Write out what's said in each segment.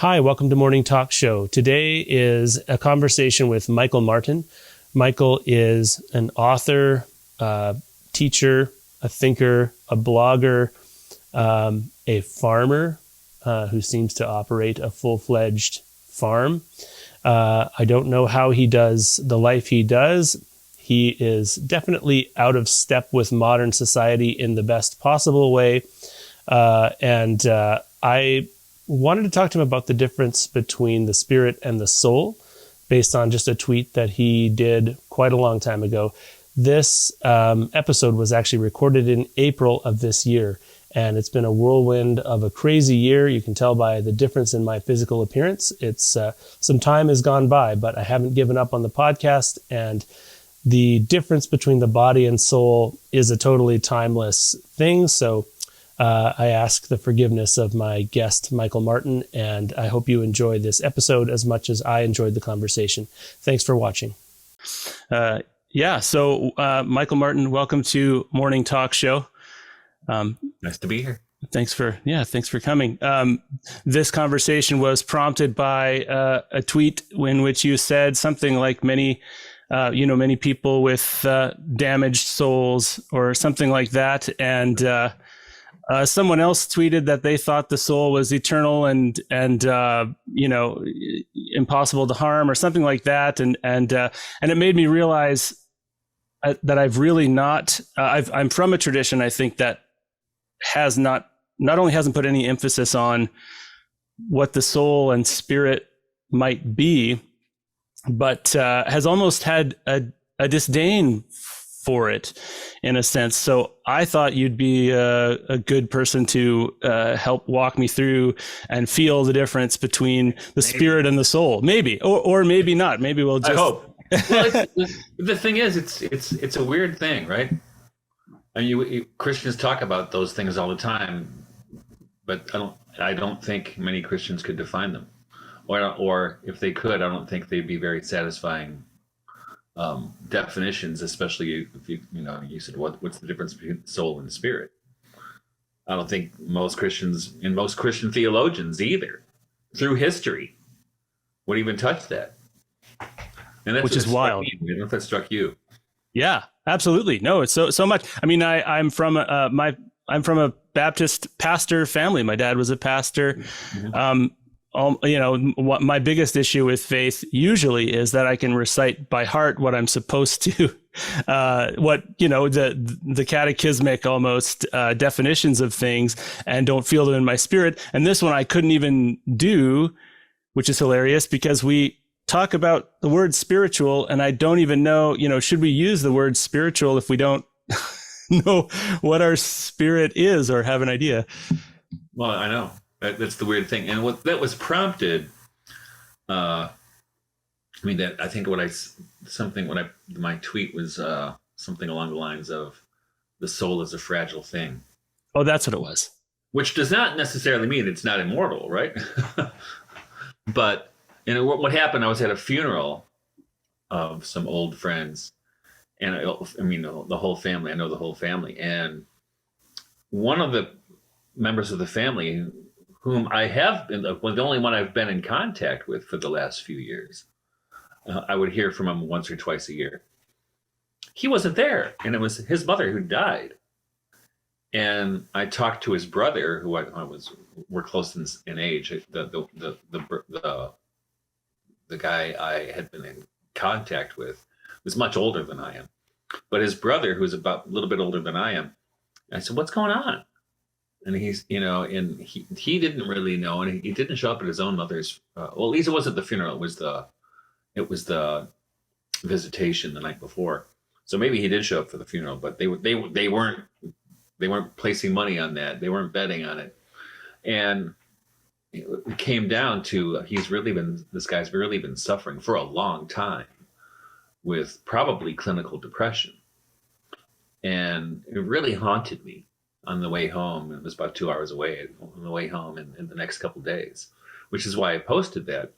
Hi, welcome to Morning Talk Show. Today is a conversation with Michael Martin. Michael is an author, teacher, a thinker, a blogger, a farmer who seems to operate a full-fledged farm. I don't know how he does the life he does. He is definitely out of step with modern society in the best possible way. And I wanted to talk to him about the difference between the spirit and the soul based on just a tweet that he did quite a long time ago. This episode was actually recorded in April of this year, and it's been a whirlwind of a crazy year. You can tell by the difference in my physical appearance. It's some time has gone by, but I haven't given up on the podcast, and the difference between the body and soul is a totally timeless thing. So I ask the forgiveness of my guest, Michael Martin, and I hope you enjoy this episode as much as I enjoyed the conversation. Thanks for watching. So Michael Martin, welcome to Morning Talk Show. Nice to be here. Thanks for coming. This conversation was prompted by a tweet in which you said something like many people with damaged souls or something like that, and someone else tweeted that they thought the soul was eternal and impossible to harm or something like that, and it made me realize that I've really not. I'm from a tradition, I think, that has not only hasn't put any emphasis on what the soul and spirit might be, but has almost had a disdain for it in a sense. So I thought you'd be a good person to help walk me through and feel the difference between the spirit and the soul. Maybe, or maybe not. Maybe we'll just... I hope. Well, the thing is, it's a weird thing, right? I mean, Christians talk about those things all the time, but I don't think many Christians could define them, or if they could, I don't think they'd be very satisfying definitions, especially if you said what's the difference between soul and spirit. I don't think most Christians and most Christian theologians either through history would even touch that. And that's which is wild. I don't know if that struck you. Yeah, absolutely. No, it's so much. I mean, I'm from a Baptist pastor family. My dad was a pastor. Mm-hmm. My biggest issue with faith usually is that I can recite by heart what I'm supposed to, the catechismic almost definitions of things, and don't feel them in my spirit. And this one I couldn't even do, which is hilarious because we talk about the word spiritual, and I don't even know, should we use the word spiritual if we don't know what our spirit is or have an idea? Well, I know. That's the weird thing. And what that was prompted, my tweet was something along the lines of the soul is a fragile thing. Oh, that's what it was. Which does not necessarily mean it's not immortal, right? But what happened, I was at a funeral of some old friends, and the whole family. I know the whole family, and one of the members of the family, whom I have been, the only one I've been in contact with for the last few years. I would hear from him once or twice a year. He wasn't there, and it was his mother who died. And I talked to his brother, who we're close in age. The guy I had been in contact with was much older than I am, but his brother, who was about a little bit older than I am, I said, "What's going on?" And he's, and he didn't really know, and he didn't show up at his own mother's. At least it wasn't the funeral; it was the visitation the night before. So maybe he did show up for the funeral, but they weren't placing money on that. They weren't betting on it, and it came down to this guy's really been suffering for a long time with probably clinical depression, and it really haunted me. On the way home, it was about 2 hours away, on the way home in the next couple of days, which is why I posted that.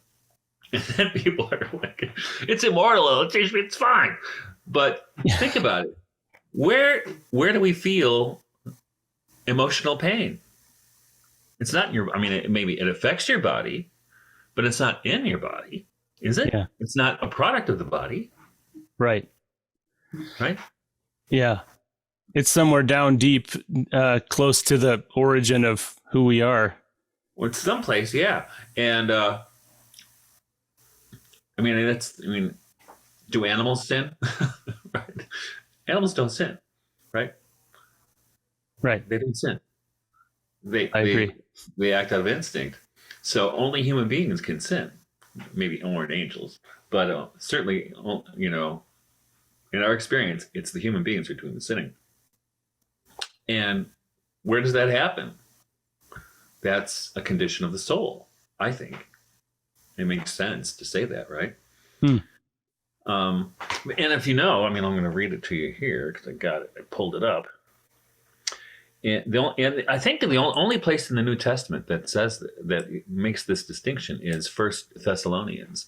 And then people are like, it's immortal, it's fine. But think about it. Where do we feel emotional pain? It's not maybe it affects your body, but it's not in your body, is it? Yeah. It's not a product of the body, Right. right? Yeah. It's somewhere down deep, close to the origin of who we are. Well, it's someplace, yeah. And I mean, do animals sin? Right? Animals don't sin, right? Right. They don't sin. I agree. They act out of instinct. So only human beings can sin. Maybe or angels, but certainly, in our experience, it's the human beings who are doing the sinning. And where does that happen? That's a condition of the soul, I think. It makes sense to say that, right? And if I'm going to read it to you here because I pulled it up. And I think the only place in the New Testament that says that makes this distinction is First Thessalonians,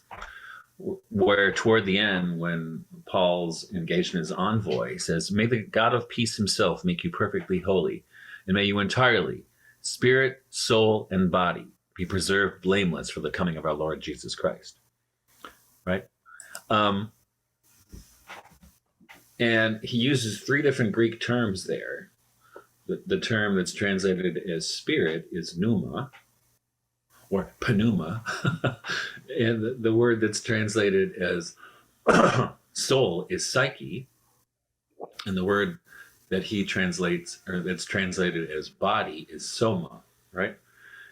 where toward the end, when Paul's engaged in his envoy, he says, "May the God of peace himself make you perfectly holy, and may you entirely, spirit, soul, and body, be preserved blameless for the coming of our Lord Jesus Christ." Right? And he uses 3 different Greek terms there. The term that's translated as spirit is pneuma, or pneuma, and the word that's translated as soul is psyche, and the word that he translates, or that's translated as body, is soma, right?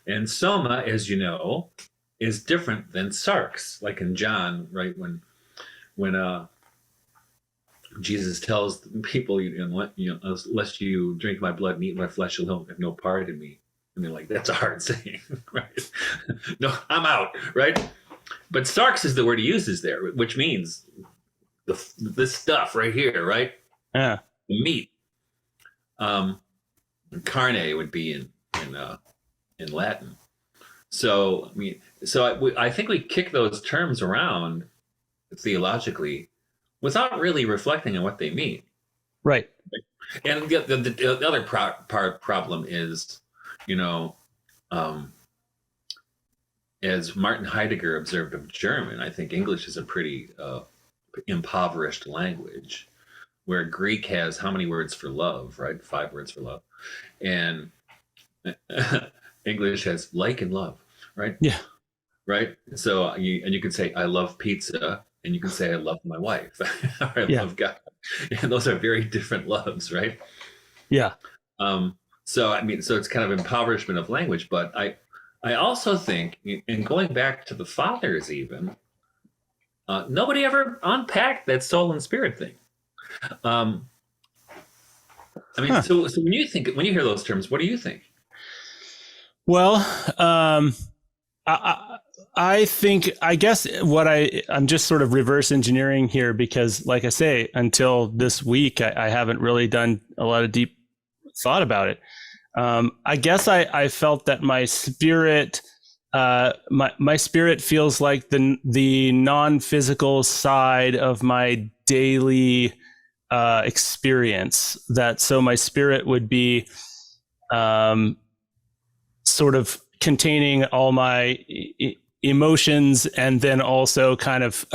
And soma, as you know, is different than sarx, like in John, right? When Jesus tells people, unless you drink my blood and eat my flesh, you'll have no part in me. And they're like, that's a hard saying, right? No, I'm out, right? But sarx is the word he uses there, which means this stuff right here, right? Yeah. The meat. Carne would be in Latin. So I think we kick those terms around theologically without really reflecting on what they mean. Right. And the other problem is, as Martin Heidegger observed of German, I think English is a pretty impoverished language, where Greek has how many words for love, right? 5 words for love. And English has like and love, right? Yeah. Right? So you can say, I love pizza, and you can say, I love my wife, or I love God. And those are very different loves, right? Yeah. So it's kind of impoverishment of language, but I also think, in going back to the fathers even, nobody ever unpacked that soul and spirit thing. So when you hear those terms, what do you think? Well, I think, I guess I'm just sort of reverse engineering here because, like I say, until this week, I haven't really done a lot of deep thought about it. I guess I felt that my spirit, my spirit feels like the non-physical side of my daily experience. So my spirit would be sort of containing all my emotions, and then also kind of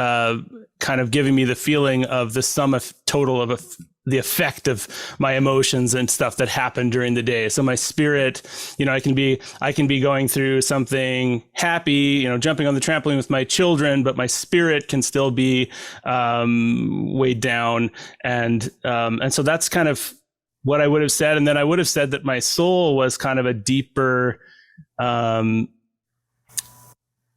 giving me the feeling of the sum total of the effect of my emotions and stuff that happened during the day. So my spirit, I can be going through something happy, jumping on the trampoline with my children, but my spirit can still be weighed down, and so that's kind of what I would have said. And then I would have said that my soul was kind of a deeper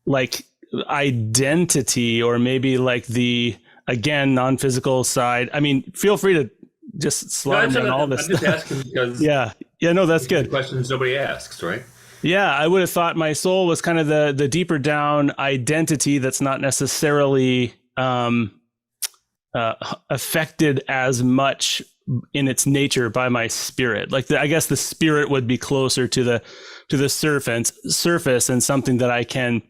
like identity, or maybe like the, again, non-physical side. I mean, feel free to just slide on all this. I'm just asking because no, that's good. Questions nobody asks, right? Yeah, I would have thought my soul was kind of the deeper down identity that's not necessarily affected as much in its nature by my spirit. Like I guess the spirit would be closer to the surface and something that I can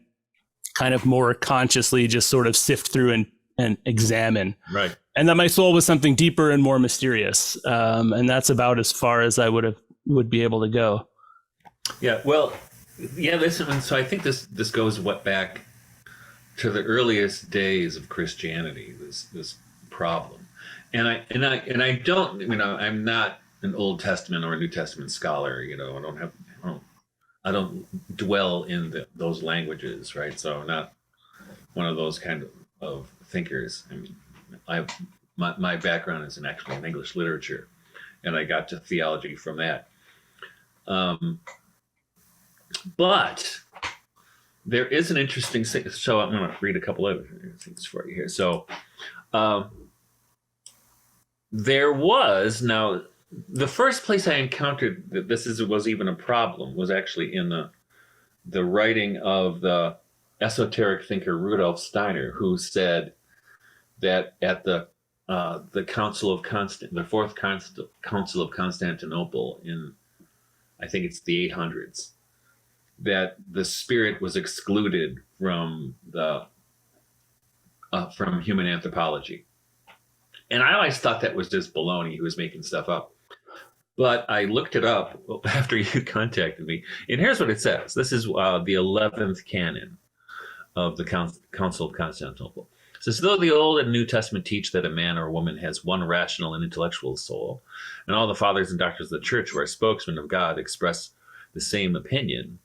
kind of more consciously just sort of sift through and examine. Right. And that my soul was something deeper and more mysterious. And that's about as far as I would be able to go. Yeah. Well, yeah, so I think this goes back to the earliest days of Christianity, this problem. And I don't, I'm not an Old Testament or a New Testament scholar. I don't dwell in those languages, right? So I'm not one of those kind of thinkers. I mean, my background is actually in English literature, and I got to theology from that. But there is an interesting thing. So I'm going to read a couple of things for you here. So there was, now, the first place I encountered that was even a problem was actually in the writing of the esoteric thinker Rudolf Steiner, who said that at the Fourth Council of Constantinople in, I think it's the 800s, that the spirit was excluded from human anthropology. And I always thought that was just baloney. He was making stuff up. But I looked it up after you contacted me, and here's what it says. This is the 11th canon of the Council of Constantinople. It says, though the Old and New Testament teach that a man or a woman has one rational and intellectual soul, and all the fathers and doctors of the church who are spokesmen of God express the same opinion,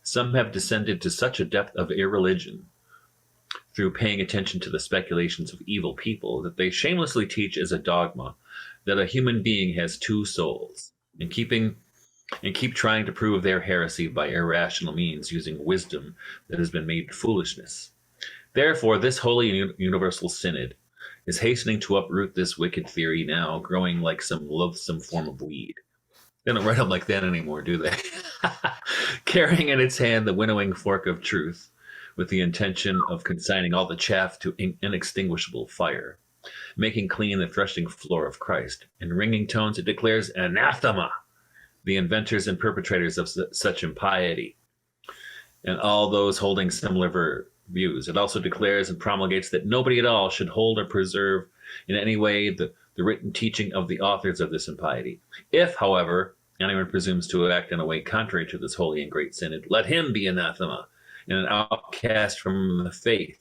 some have descended to such a depth of irreligion through paying attention to the speculations of evil people that they shamelessly teach as a dogma that a human being has two souls, and keep trying to prove their heresy by irrational means using wisdom that has been made foolishness. Therefore, this holy and universal synod is hastening to uproot this wicked theory, now growing like some loathsome form of weed. They don't write them like that anymore, do they? Carrying in its hand the winnowing fork of truth, with the intention of consigning all the chaff to inextinguishable fire, making clean the threshing floor of Christ. In ringing tones, it declares anathema the inventors and perpetrators of such impiety, and all those holding similar views. It also declares and promulgates that nobody at all should hold or preserve in any way the written teaching of the authors of this impiety. If, however, anyone presumes to act in a way contrary to this holy and great synod, let him be anathema and an outcast from the faith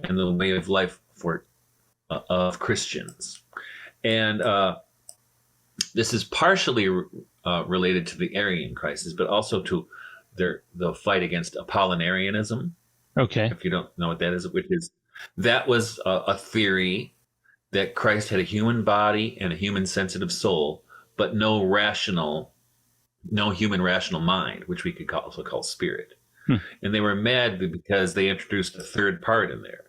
and the way of life of Christians. And this is partially related to the Arian crisis, but also to the fight against Apollinarianism. Okay. If you don't know what that is, that was a theory that Christ had a human body and a human sensitive soul, but no human rational mind, which we could also call spirit. And they were mad because they introduced a third part in there,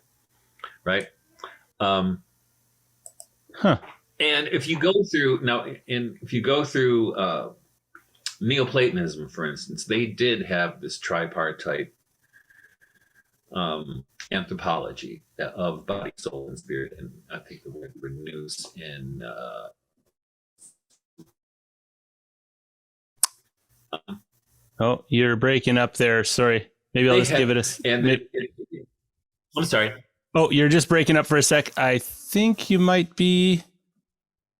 right? And if you go through Neoplatonism, for instance, they did have this tripartite anthropology of body, soul, and spirit, and I think the word nous in oh, you're breaking up there. Sorry. Maybe I'll just give it I'm sorry. Oh, you're just breaking up for a sec. I think you might be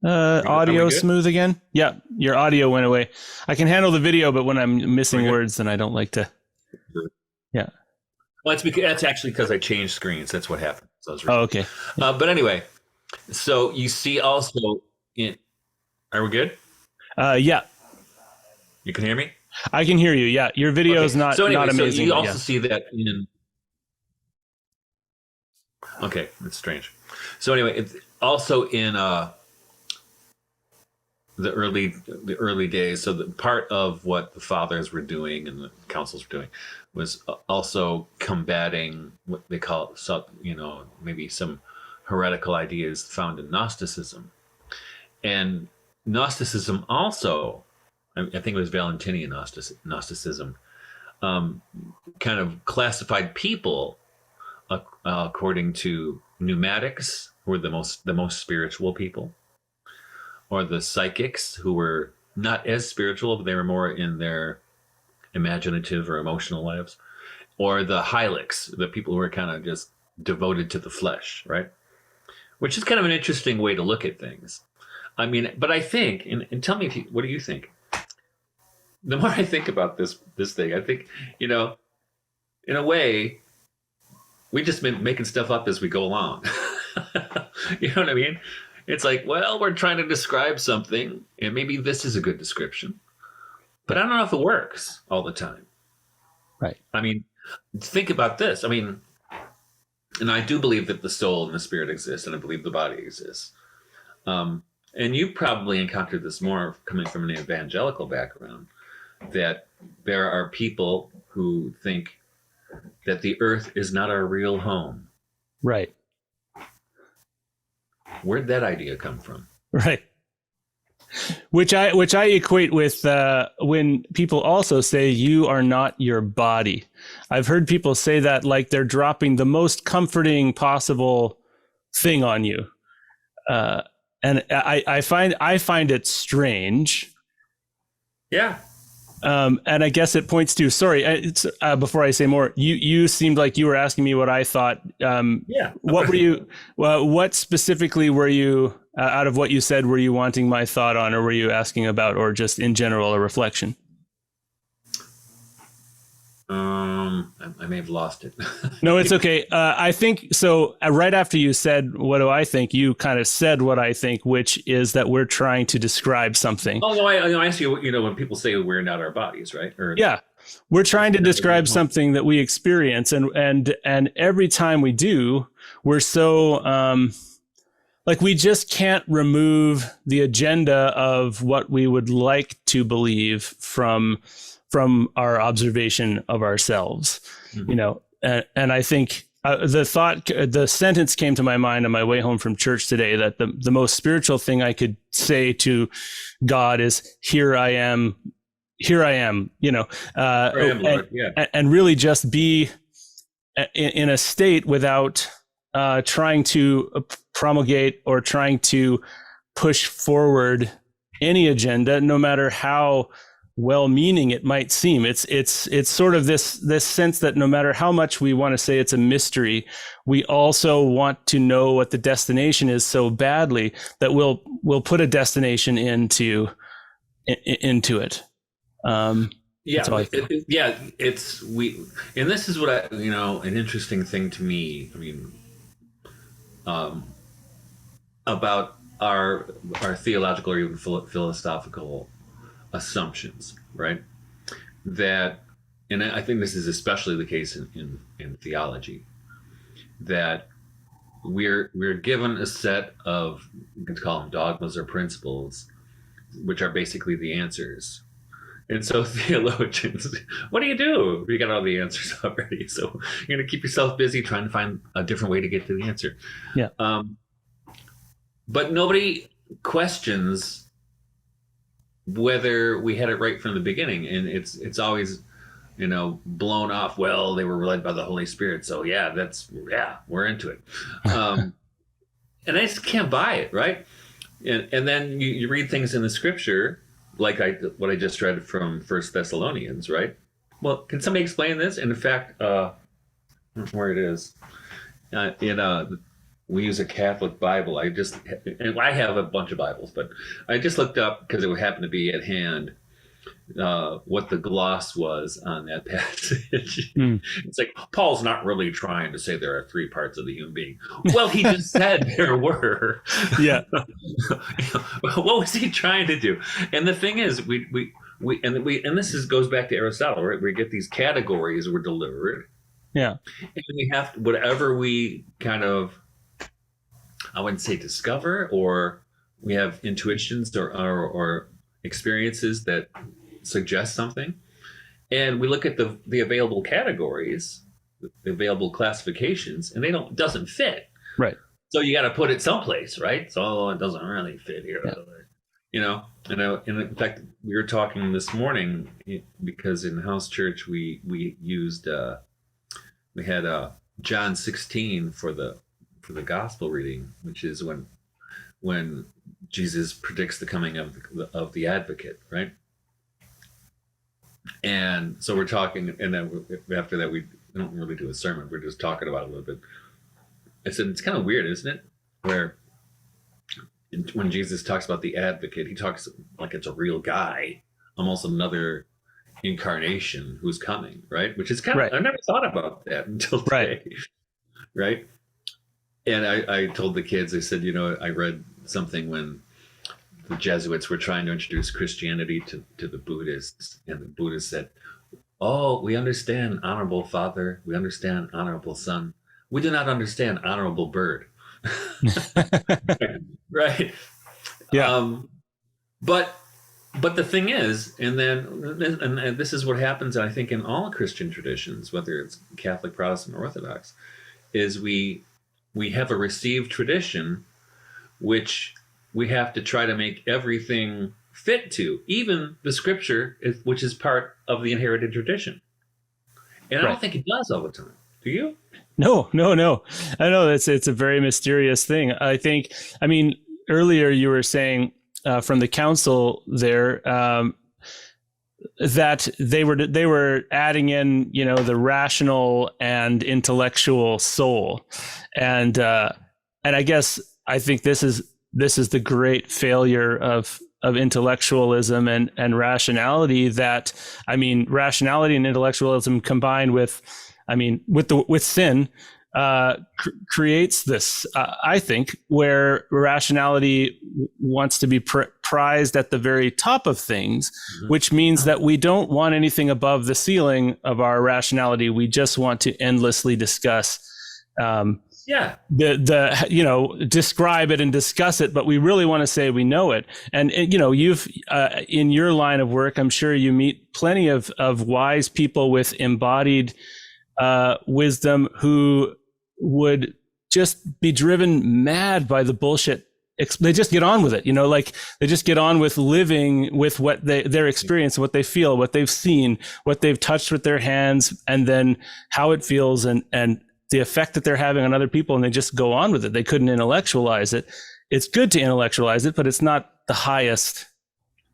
audio smooth again. Yeah, your audio went away. I can handle the video, but when I'm missing words, then I don't like to. Yeah. Well, that's actually because I changed screens. That's what happened. So okay. But anyway, so you see also are we good? Yeah. You can hear me? I can hear you. Yeah. Your video is not amazing. So you also see that in. Okay, that's strange. So anyway, it's also in the early days. So the part of what the fathers were doing and the councils were doing was also combating what they call, maybe some heretical ideas found in Gnosticism. And Gnosticism also, I think it was Valentinian Gnosticism, kind of classified people according to pneumatics, who were the most spiritual people, or the psychics, who were not as spiritual, but they were more in their imaginative or emotional lives, or the hylics, the people who were kind of just devoted to the flesh, right? Which is kind of an interesting way to look at things. I mean, but I think, and tell me what do you think? The more I think about this thing, I think, in a way, We just been making stuff up as we go along. You know what I mean? It's like, well, we're trying to describe something, and maybe this is a good description, but I don't know if it works all the time. Right. I mean, think about this. I mean, and I do believe that the soul and the spirit exist, and I believe the body exists. And you probably encountered this more coming from an evangelical background, that there are people who think that the earth is not our real home. Right. Where'd that idea come from? Right. Which I equate with when people also say you are not your body. I've heard people say that like they're dropping the most comforting possible thing on you, and I find it strange. Yeah. And I guess it points to, sorry, before I say more, you seemed like you were asking me what I thought. Yeah. What were you, what specifically were you, out of what you said, were you wanting my thought on, or were you asking about, or just in general, a reflection? I may have lost it. No, it's okay. I think so. Right after you said, what do I think? You kind of said what I think, which is that we're trying to describe something. Oh, no, I ask you, when people say we're not our bodies, right? Or, yeah. We're trying to describe something that we experience. And every time we do, we're so, like we just can't remove the agenda of what we would like to believe from our observation of ourselves, and I think the sentence came to my mind on my way home from church today, that the most spiritual thing I could say to God is, here I am, Lord. And really just be in a state without trying to promulgate or trying to push forward any agenda, no matter how well-meaning it might seem. It's sort of this sense that no matter how much we want to say it's a mystery, we also want to know what the destination is so badly that we'll put a destination into it. And this is what an interesting thing to me. I mean, about our theological or even philosophical assumptions, right? That, and I think this is especially the case in theology, that we're given a set of, you can call them dogmas or principles, which are basically the answers. And so theologians, what do? You got all the answers already. So you're going to keep yourself busy trying to find a different way to get to the answer. Yeah. But nobody questions whether we had it right from the beginning, and it's always blown off. Well, they were led by the Holy Spirit, so we're into it. And I just can't buy it, right? And then you read things in the scripture, like what I just read from 1 Thessalonians, right? Well, can somebody explain this? And in fact, where it is, we use a Catholic Bible. And I have a bunch of Bibles, but I just looked up, because it would happen to be at hand, what the gloss was on that passage. It's like, Paul's not really trying to say there are three parts of the human being. Well, he just said there were. Yeah. What was he trying to do? And the thing is, we goes back to Aristotle, right? We get these categories were delivered. Yeah. And we have to, whatever we kind of, I wouldn't say discover, or we have intuitions or experiences that suggest something, and we look at the available categories, the available classifications, and doesn't fit. Right. So you got to put it someplace, right? So it doesn't really fit here. Yeah. And in fact, we were talking this morning, because in house church we used we had John 16 for the gospel reading, which is when Jesus predicts the coming of the advocate, right? And so we're talking, and then after that, we don't really do a sermon. We're just talking about it a little bit. I said, it's kind of weird, isn't it? Where when Jesus talks about the advocate, he talks like it's a real guy, almost another incarnation who's coming, right? Which is kind of, I never thought about that until today. right? And I told the kids, I said, I read something when the Jesuits were trying to introduce Christianity to the Buddhists, and the Buddhists said, "Oh, we understand, honorable father. We understand, honorable son. We do not understand, honorable bird." Right. Yeah. But the thing is, and this is what happens, I think, in all Christian traditions, whether it's Catholic, Protestant, or Orthodox, is we have a received tradition, which we have to try to make everything fit to, even the scripture, which is part of the inherited tradition. And I don't think it does all the time. Do you? No. I know it's a very mysterious thing. I mean, earlier you were saying from the council there that they were adding in, the rational and intellectual soul, and I guess I think this is the great failure of intellectualism and rationality. That, I mean, rationality and intellectualism combined with sin creates this, I think, where rationality wants to be prized at the very top of things, which means that we don't want anything above the ceiling of our rationality. We just want to endlessly discuss, describe it and discuss it, but we really want to say we know it. And you've in your line of work, I'm sure you meet plenty of wise people with embodied wisdom who would just be driven mad by the bullshit. They just get on with it, like they just get on with living with what their experience, what they feel, what they've seen, what they've touched with their hands, and then how it feels and the effect that they're having on other people, and they just go on with it. They couldn't intellectualize it. It's good to intellectualize it, but it's not the highest.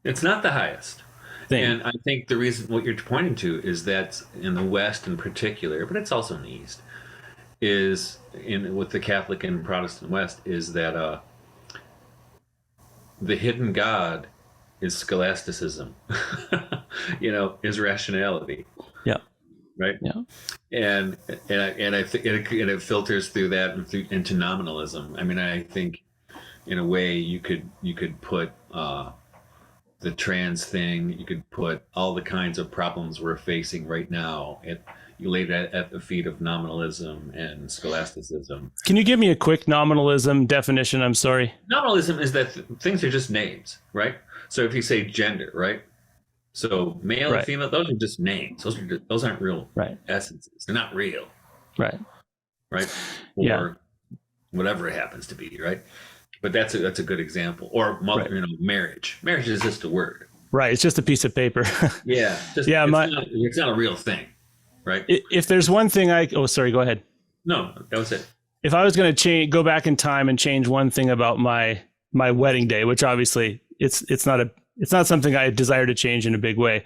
It's not the highest thing. And I think the reason what you're pointing to is that in the West in particular, but it's also in the East, is with the Catholic and Protestant West, is that the hidden God is scholasticism, is rationality. Yeah. Right. Yeah. And I think it filters through that and into nominalism. I mean, I think in a way you could put the trans thing, you could put all the kinds of problems we're facing right now you laid it at the feet of nominalism and scholasticism. Can you give me a quick nominalism definition? I'm sorry. Nominalism is that things are just names, right? So if you say gender, right? So male and female, those are just names. Those aren't real essences. They're not real. Right. Or whatever it happens to be, right? But that's a good example. Or marriage. Marriage is just a word. Right. It's just a piece of paper. Yeah. It's not a real thing. Right. If there's one thing sorry, go ahead. No, that was it. If I was going to go back in time and change one thing about my wedding day, which obviously it's not something I desire to change in a big way.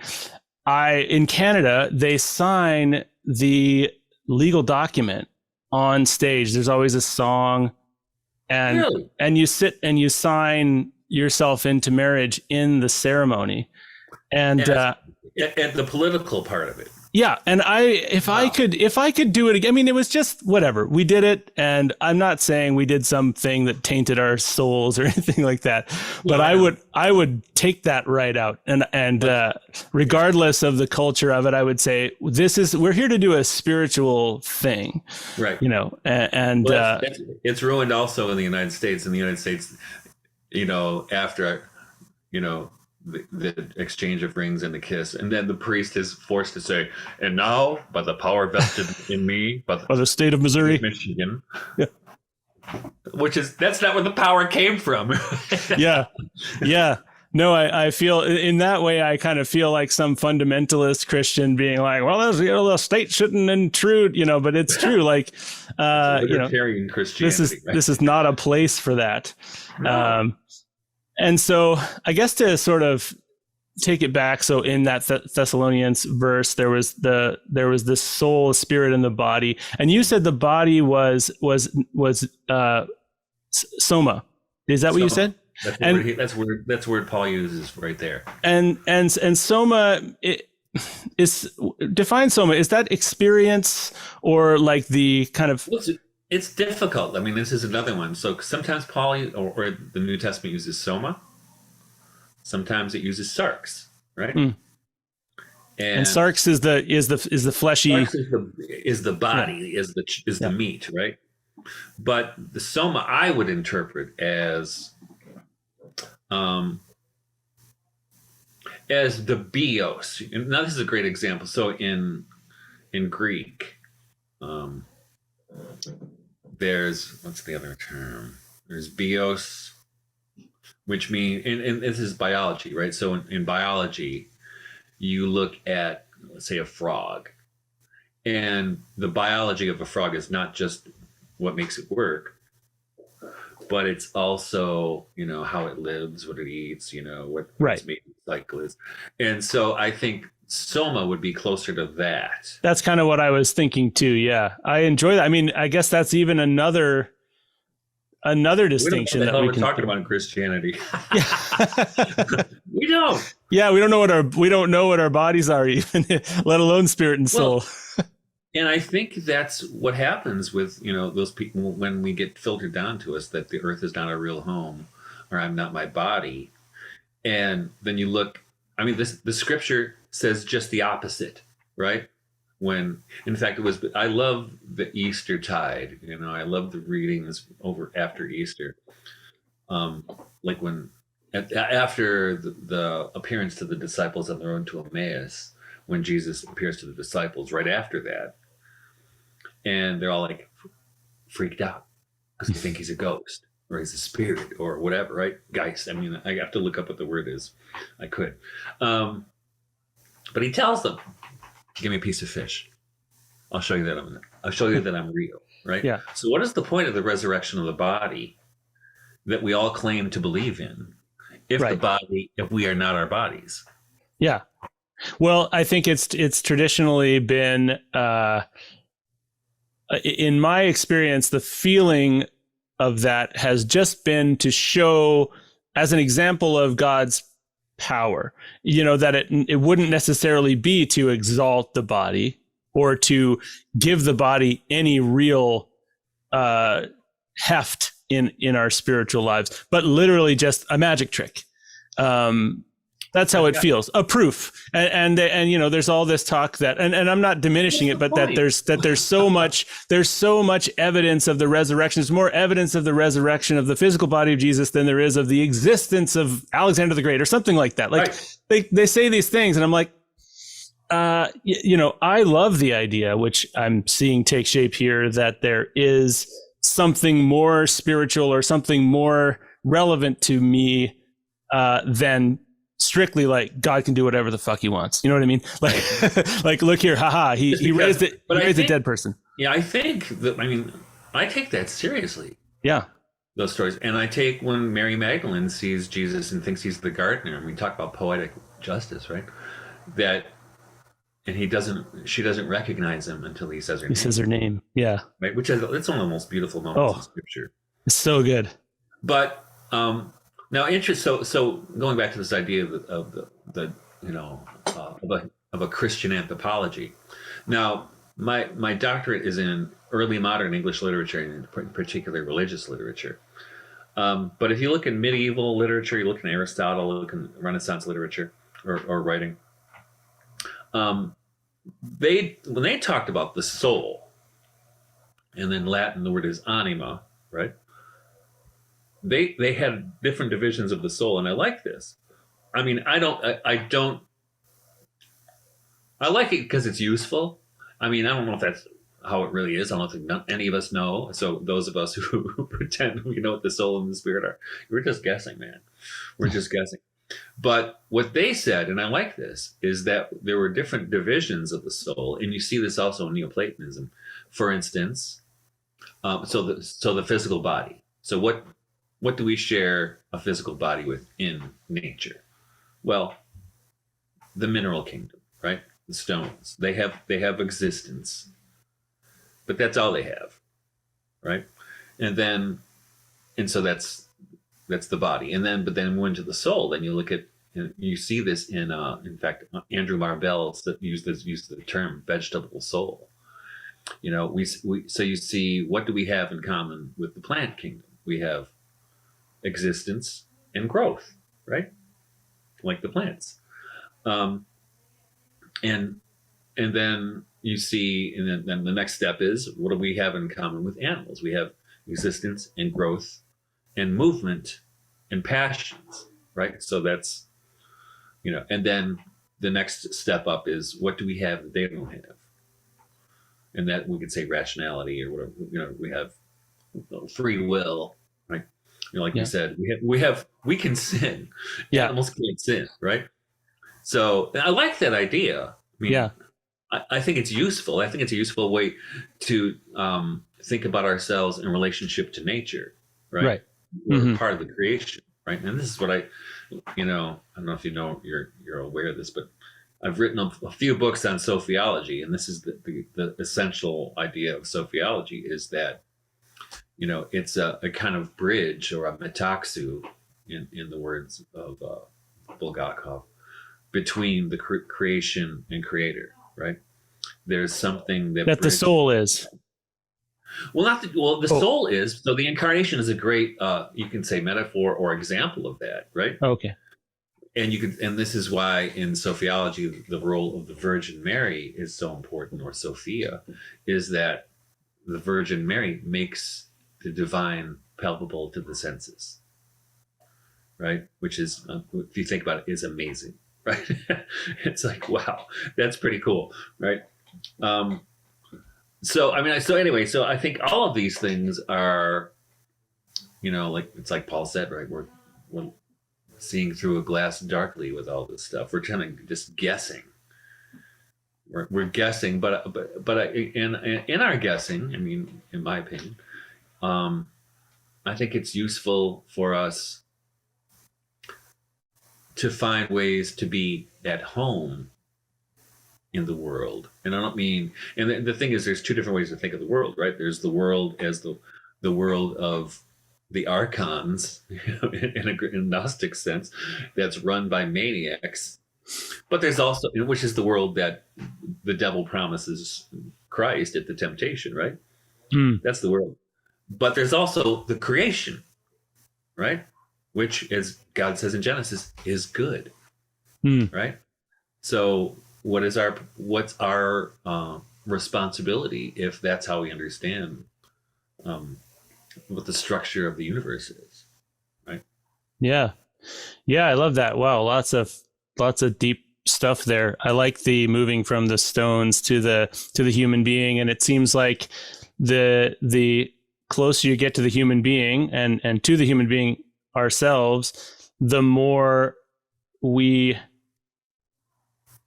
In Canada, they sign the legal document on stage. There's always a song, and really? And you sit and you sign yourself into marriage in the ceremony, and at the political part of it. Yeah, and if I could do it again, I mean, it was just whatever. We did it, and I'm not saying we did something that tainted our souls or anything like that. But I would take that right out, and regardless of the culture of it, I would say we're here to do a spiritual thing, right? And it's ruined also in the United States. In the United States, after the exchange of rings and the kiss, and then the priest is forced to say, "And now, by the power vested in me, by the state of Missouri, Michigan," that's not where the power came from. Yeah. No, I feel in that way. I kind of feel like some fundamentalist Christian being like, "Well, the state shouldn't intrude," but it's true. Like, libertarian Christianity. This is not a place for that. No. And so I guess to sort of take it back. So in that Thessalonians verse, there was this soul, spirit, and the body. And you said the body was soma. Is that what you said? That's word Paul uses right there. And soma define soma. Is that experience or like the kind of It's difficult. I mean, this is another one. So sometimes Paul or the New Testament uses soma. Sometimes it uses sarx, right? Mm. And And sarx is the fleshy. sarx is the Yeah. body, is the Yeah. meat, right? But the soma I would interpret um, as the bios. And now this is a great example. So in Greek, um, there's what's the other term? There's bios, which means and this is biology, right? So in biology, you look at, let's say, a frog, and the biology of a frog is not just what makes it work, but it's also, how it lives, what it eats, what Right. its mating cycle is. And so I think soma would be closer to that. That's kind of what I was thinking too. Yeah. I enjoy that. I mean, I guess that's even another distinction We don't know what the that hell we we're can talking about in Christianity. Yeah. We don't. Yeah, we don't know what our bodies are even, let alone spirit and soul. Well, and I think that's what happens with, those people when we get filtered down to us that the earth is not a real home, or I'm not my body. And then you look, I mean, the scripture says just the opposite, right? When, in fact, I love the Easter tide. I love the readings over after Easter. Like after the appearance to the disciples on the road to Emmaus, when Jesus appears to the disciples right after that, and they're all like freaked out because they think he's a ghost or he's a spirit or whatever, right? Geist. I mean, I have to look up what the word is. I could. But he tells them, give me a piece of fish. I'll show you that I'm real, right? Yeah. So what is the point of the resurrection of the body that we all claim to believe in if we are not our bodies? Yeah. Well, I think it's traditionally been, in my experience, the feeling of that has just been to show as an example of God's power, that it wouldn't necessarily be to exalt the body or to give the body any real heft in our spiritual lives, but literally just a magic trick. That's how it feels. A proof. And there's all this talk that, and I'm not diminishing it, but that there's so much evidence of the resurrection. There's more evidence of the resurrection of the physical body of Jesus than there is of the existence of Alexander the Great or something like that. Like they say these things and I'm like, I love the idea, which I'm seeing take shape here, that there is something more spiritual or something more relevant to me than strictly like God can do whatever the fuck he wants. You know what I mean? Like look here, haha, he raised it. He raised a dead person. Yeah, I think that. I mean, I take that seriously. Yeah, those stories, and I take when Mary Magdalene sees Jesus and thinks he's the gardener. And we talk about poetic justice, right? That, and she doesn't recognize him until he says her name. He says her name. Yeah, right. Which is it's one of the most beautiful moments in Scripture. It's so good. But now, So going back to this idea of a Christian anthropology. Now, my doctorate is in early modern English literature, and in particular religious literature. But if you look in medieval literature, you look in Aristotle, you look in Renaissance literature or writing. When they talked about the soul, and in Latin the word is anima, right? They had different divisions of the soul, and I like this. I mean, I like it because it's useful. I mean, I don't know if that's how it really is. I don't think any of us know. So those of us who pretend we know what the soul and the spirit are, we're just guessing, man. We're just guessing. But what they said, and I like this, is that there were different divisions of the soul, and you see this also in Neoplatonism. For instance, so the physical body. So what do we share a physical body with in nature? Well, the mineral kingdom, right? The stones. They have existence, but that's all they have, right? And so that's the body. But then when to the soul, then you look at, you see this in fact, Andrew Marvell used the term vegetable soul. So you see, what do we have in common with the plant kingdom? We have existence and growth, right? Like the plants. Um, and and then you see, and then the next step is, what do we have in common with animals? We have existence and growth and movement and passions, right? So that's, and then the next step up is, what do we have that they don't have? And that we could say rationality or whatever. We have free will, right? Like you said, we can sin. Yeah. Animals can't sin, right? So I like that idea. I mean, Yeah. I think it's useful. I think it's a useful way to think about ourselves in relationship to nature, right? Right. We're part of the creation, right? And this is what I don't know if you're aware of this, but I've written a few books on sociology, and this is the essential idea of sociology is that, it's a kind of bridge or a metaxu, in the words of Bulgakov, between the creation and creator, right? There's something that the soul is. Well, the soul is. So the incarnation is a great, you can say, metaphor or example of that, right? Okay. And this is why in sociology, the role of the Virgin Mary is so important, or Sophia, is that the Virgin Mary makes the divine palpable to the senses, right? Which is, if you think about it, is amazing, right? It's like, wow, that's pretty cool, right? So I think all of these things are, like it's like Paul said, right? We're seeing through a glass darkly with all this stuff. We're kind of just guessing. We're guessing, but in our guessing, I mean, in my opinion, I think it's useful for us to find ways to be at home in the world. And I don't mean, and the thing is, there's two different ways to think of the world, right? There's the world as the world of the archons, in a Gnostic sense, that's run by maniacs. But there's also, which is the world that the devil promises Christ at the temptation, right? That's the world. But there's also the creation, right? Which, as God says in Genesis, is good, right? So what's our responsibility if that's how we understand what the structure of the universe is, right? Yeah. I love that. Wow, lots of deep stuff there. I like the moving from the stones to the human being, and it seems like the closer you get to the human being and to the human being ourselves, the more we,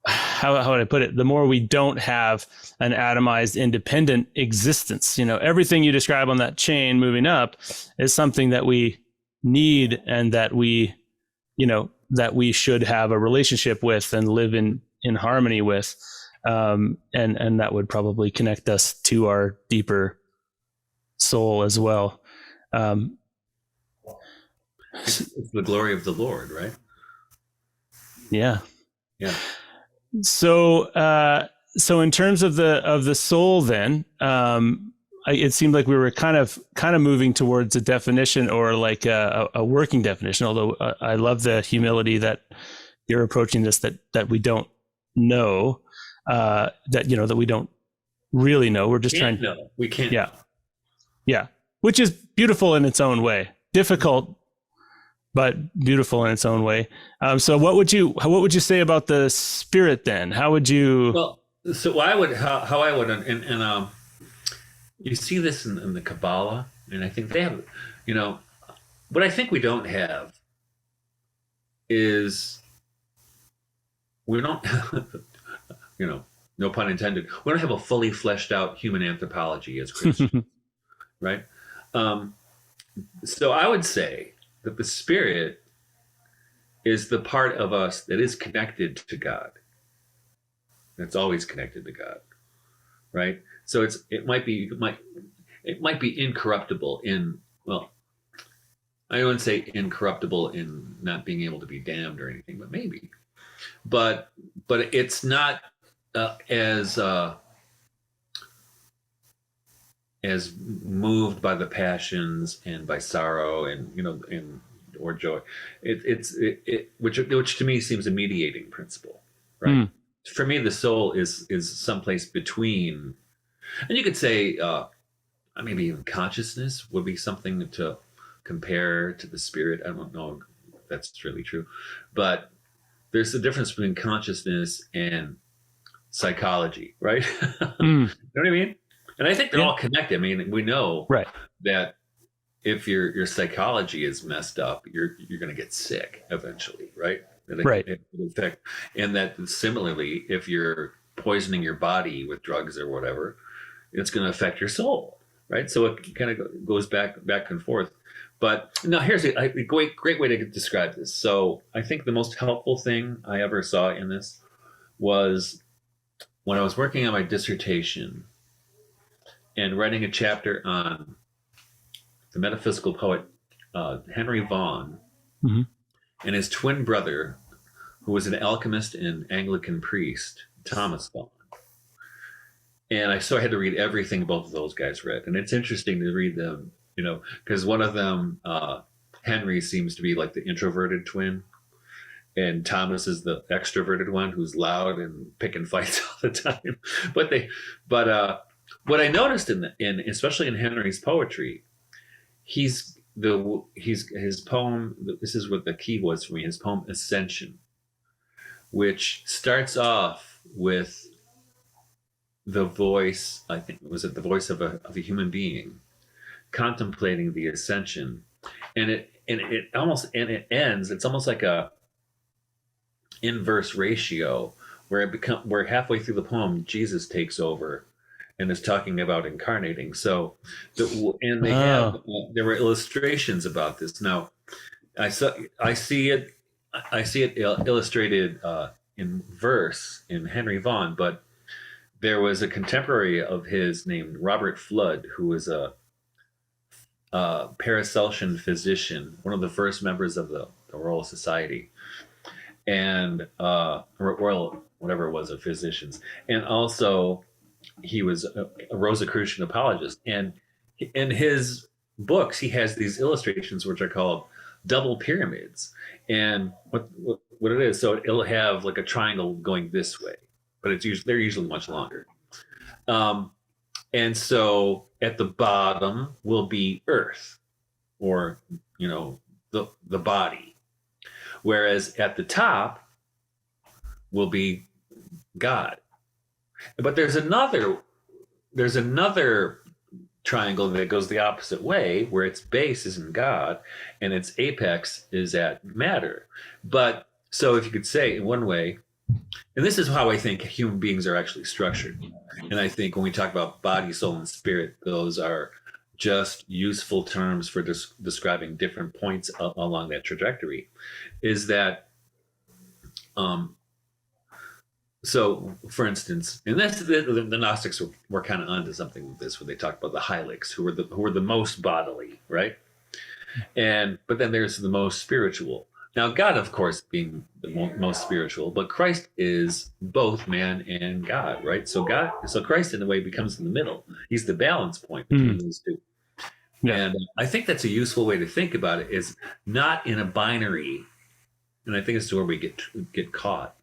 how would I put it? The more we don't have an atomized, independent existence. Everything you describe on that chain moving up is something that we need, and that we should have a relationship with and live in harmony with. And that would probably connect us to our deeper soul as well. It's the glory of the Lord, right? Yeah. So in terms of the soul, then, it seemed like we were kind of moving towards a definition, or like a working definition. Although I love the humility that you're approaching this, that we don't know, that we don't really know. We're just trying to know. We can't. Yeah. Which is beautiful in its own way. Difficult, but beautiful in its own way. So what would you say about the spirit then? How would you? Well, so I would, how I would, and you see this in the Kabbalah, and I think they have, what I think we don't have is, we don't, no pun intended, we don't have a fully fleshed out human anthropology as Christians, right? So I would say that the spirit is the part of us that is connected to God. It's always connected to God, right? So it might be incorruptible in, well, I wouldn't say incorruptible in not being able to be damned or anything, but maybe. But it's not as as moved by the passions and by sorrow and or joy. Which to me seems a mediating principle, right? For me, the soul is someplace between, and you could say maybe even consciousness would be something to compare to the spirit. I don't know if that's really true, but there's a difference between consciousness and psychology, right? You know what I mean? And I think they're all connected. I mean, we know that if your psychology is messed up, you're going to get sick eventually, right? And that similarly, if you're poisoning your body with drugs or whatever, it's going to affect your soul, right? So it kind of goes back and forth. But now here's a great way to describe this. So I think the most helpful thing I ever saw in this was when I was working on my dissertation and writing a chapter on the metaphysical poet Henry Vaughan and his twin brother, who was an alchemist and Anglican priest, Thomas Vaughan. And I had to read everything both of those guys read. And it's interesting to read them, because one of them, Henry, seems to be like the introverted twin. And Thomas is the extroverted one who's loud and picking fights all the time. But what I noticed especially in Henry's poetry, his poem, this is what the key was for me, his poem Ascension, which starts off with the voice, I think, was it the voice of a human being contemplating the ascension, and it ends, it's almost like a inverse ratio where halfway through the poem Jesus takes over and is talking about incarnating. So there were illustrations about this. Now I see it illustrated in verse in Henry Vaughan, but there was a contemporary of his named Robert Flood, who was a Paracelsian physician, one of the first members of the Royal Society, and Royal, whatever it was, of physicians. And also he was a Rosicrucian apologist. And in his books, he has these illustrations, which are called double pyramids. And what it is, so it'll have like a triangle going this way, but they're usually much longer. And so at the bottom will be Earth, or the body, whereas at the top will be God. But there's another triangle that goes the opposite way, where its base is in God and its apex is at matter. But so if you could say in one way, and this is how I think human beings are actually structured. And I think when we talk about body, soul, and spirit, those are just useful terms for describing different points along that trajectory. Is that, so for instance, and the Gnostics were kind of onto something with this when they talked about the Hylics, who were the most bodily, right? But then there's the most spiritual. Now, God, of course, being the most spiritual, but Christ is both man and God, right? So Christ, in a way, becomes in the middle. He's the balance point between these two. Yeah. And I think that's a useful way to think about it, is not in a binary, and I think it's where we get caught,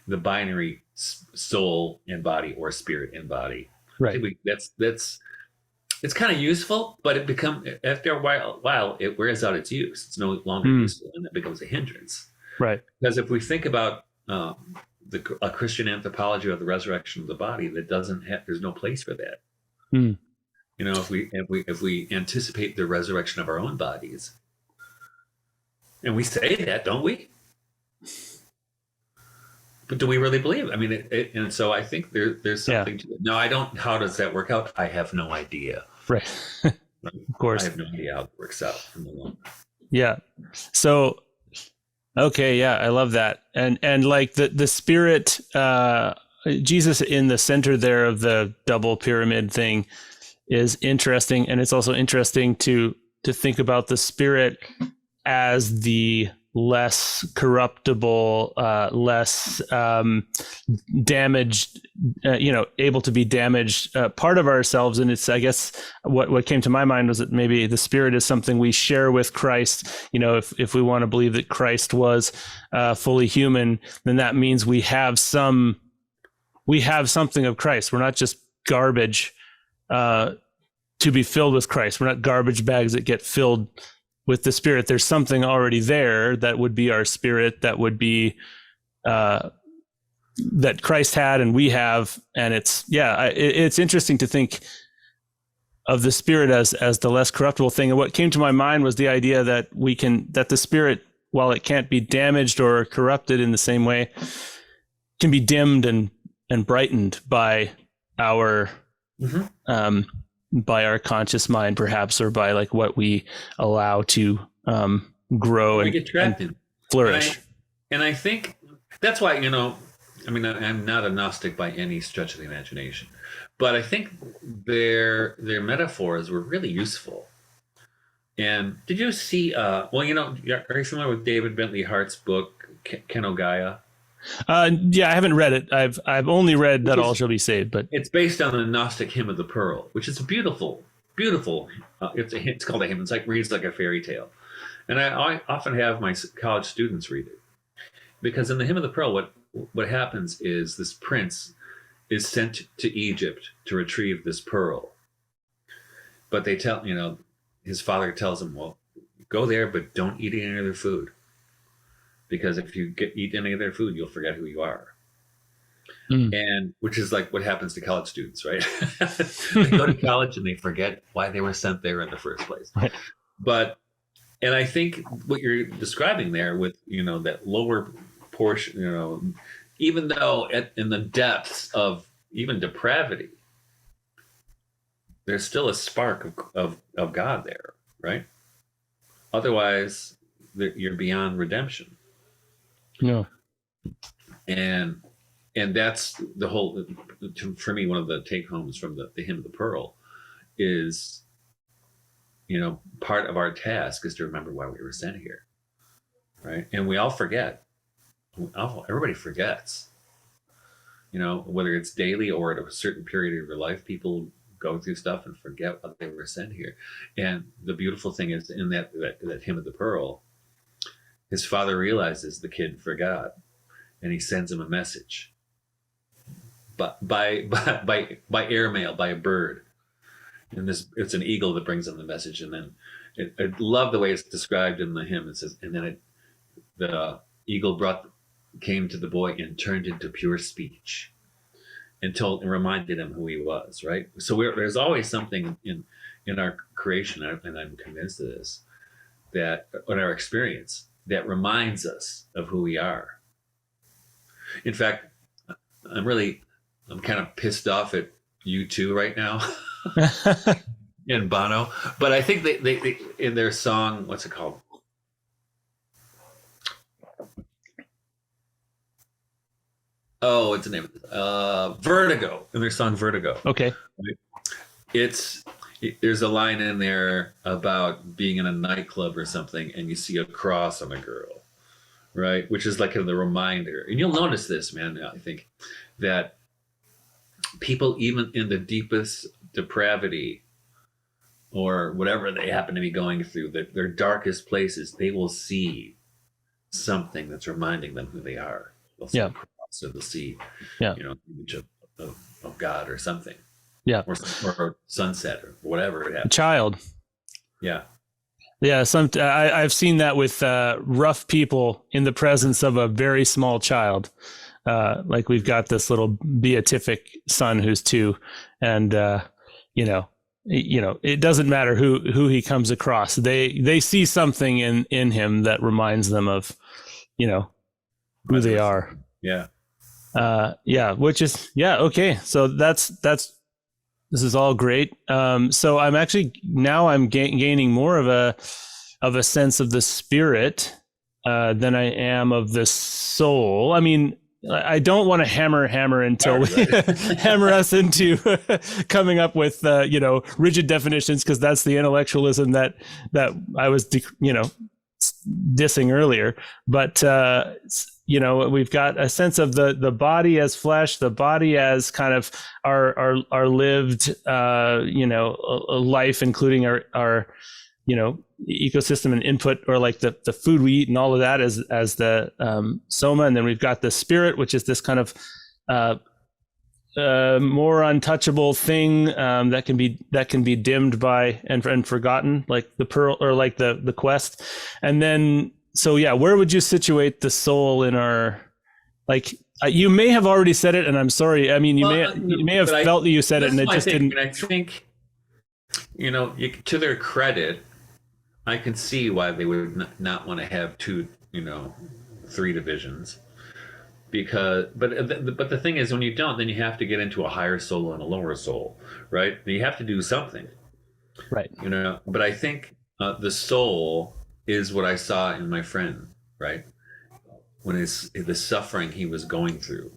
the binary soul and body or spirit and body. Right. It's kind of useful, but after a while it wears out its use. It's no longer useful, and it becomes a hindrance. Right. Because if we think about a Christian anthropology of the resurrection of the body, there's no place for that. If we anticipate the resurrection of our own bodies, and we say that, don't we? But do we really believe it? I mean, and so I think there's something to it. Now, how does that work out? I have no idea. Right. Of course. I have no idea how it works out in the long run. Yeah. So, okay. Yeah. I love that. And like the spirit, Jesus in the center there of the double pyramid thing is interesting. And it's also interesting to think about the spirit as the less corruptible, less damaged, able to be damaged part of ourselves. And it's, I guess, what came to my mind was that maybe the Spirit is something we share with Christ. If we want to believe that Christ was fully human, then that means we have something of Christ. We're not just garbage to be filled with Christ. We're not garbage bags that get filled with the Spirit. There's something already there that would be our spirit, that would be that Christ had and we have. And it's interesting to think of the Spirit as the less corruptible thing. And what came to my mind was the idea that that the Spirit, while it can't be damaged or corrupted in the same way, can be dimmed and brightened by our by our conscious mind, perhaps, or by like what we allow to grow and flourish. And I think that's why, I'm not a Gnostic by any stretch of the imagination, but I think their metaphors were really useful. And did you see, are you familiar with David Bentley Hart's book, Kenogaya? Yeah, I haven't read it. I've only read that all shall be saved, but it's based on the Gnostic hymn of the Pearl, which is a beautiful. It's called a hymn. It's reads like a fairy tale, and I often have my college students read it, because in the hymn of the Pearl, what happens is this prince is sent to Egypt to retrieve this pearl, but his father tells him, well, go there, but don't eat any other food. Because if you eat any of their food, you'll forget who you are. And which is like what happens to college students, right? They go to college and they forget why they were sent there in the first place. Right. And I think what you're describing there with, that lower portion, even though in the depths of even depravity, there's still a spark of God there, right? Otherwise, you're beyond redemption. No. And that's the whole, for me, one of the take homes from the hymn of the Pearl is, part of our task is to remember why we were sent here. Right. And we all forget. Everybody forgets, whether it's daily or at a certain period of your life, people go through stuff and forget why they were sent here. And the beautiful thing is in that hymn of the Pearl, his father realizes the kid forgot, and he sends him a message, but by airmail, by a bird, and it's an eagle that brings him the message. And then I love the way it's described in the hymn. It says, and then the eagle came to the boy and turned into pure speech, and reminded him who he was. Right. So there's always something in our creation, and I'm convinced of this, that in our experience, that reminds us of who we are. In fact, I'm kind of pissed off at U2 right now and Bono, but I think they in their song, what's it called? Oh, what's the name of it? Vertigo. In their song Vertigo. Okay. There's a line in there about being in a nightclub or something, and you see a cross on a girl, right? Which is like the reminder. And you'll notice this, man, I think, that people, even in the deepest depravity or whatever they happen to be going through, their darkest places, they will see something that's reminding them who they are. They'll see a cross, or they'll see, image of God or something. Yeah, or sunset or whatever it happens. Child. Yeah. Yeah, I've seen that with rough people in the presence of a very small child. Like we've got this little beatific son who's 2, and it doesn't matter who he comes across. They see something in him that reminds them of, who they are. Yeah. Which is okay. So this is all great. So I'm actually I'm gaining more of a sense of the Spirit than I am of the soul. I mean, I don't want to hammer until we hammer us into coming up with rigid definitions, because that's the intellectualism that I was dissing earlier, but we've got a sense of the body as flesh, the body as kind of our lived a life, including our ecosystem and input, or like the food we eat and all of that as the soma. And then we've got the spirit, which is this kind of more untouchable thing that can be dimmed by and forgotten, like the pearl, or like the quest. And then where would you situate the soul in our, like, you may have already said it, and I'm sorry. I mean, you may have felt that you said it, and it just didn't. And I think, to their credit, I can see why they would not want to have two, three divisions. Because, but the thing is, when you don't, then you have to get into a higher soul and a lower soul, right? You have to do something, right? But I think the soul is what I saw in my friend, right? When the suffering he was going through,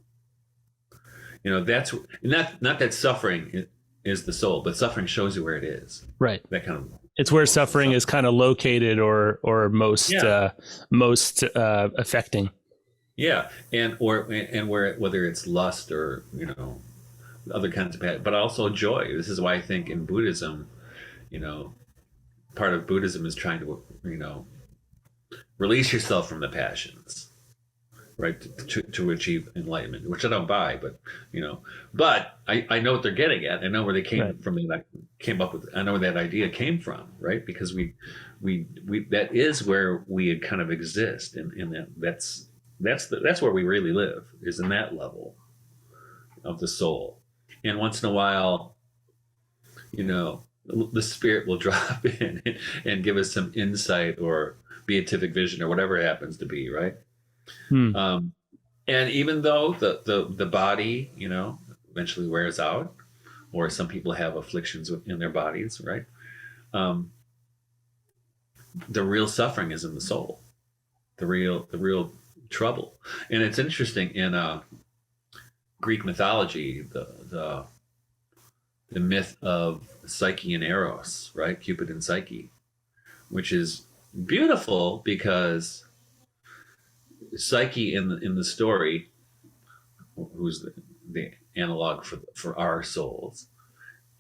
that's not that suffering is the soul, but suffering shows you where it is, right? That kind of, it's where suffering is kind of located or most affecting. Yeah, and where, whether it's lust or other kinds of bad, but also joy. This is why I think in Buddhism, part of Buddhism is trying to release yourself from the passions, right, to achieve enlightenment, which I don't buy, but but I know what they're getting at. I know where they came from. Came up with. I know where that idea came from, right? Because we that is where we kind of exist, and that's where we really live, is in that level of the soul. And once in a while, the spirit will drop in and give us some insight or beatific vision or whatever it happens to be, right? And even though the body, eventually wears out, or some people have afflictions in their bodies, right? The real suffering is in the soul, the real trouble. And it's interesting, in Greek mythology, the myth of Psyche and Eros, right? Cupid and Psyche, which is beautiful because Psyche in the story, who's the analog for our souls,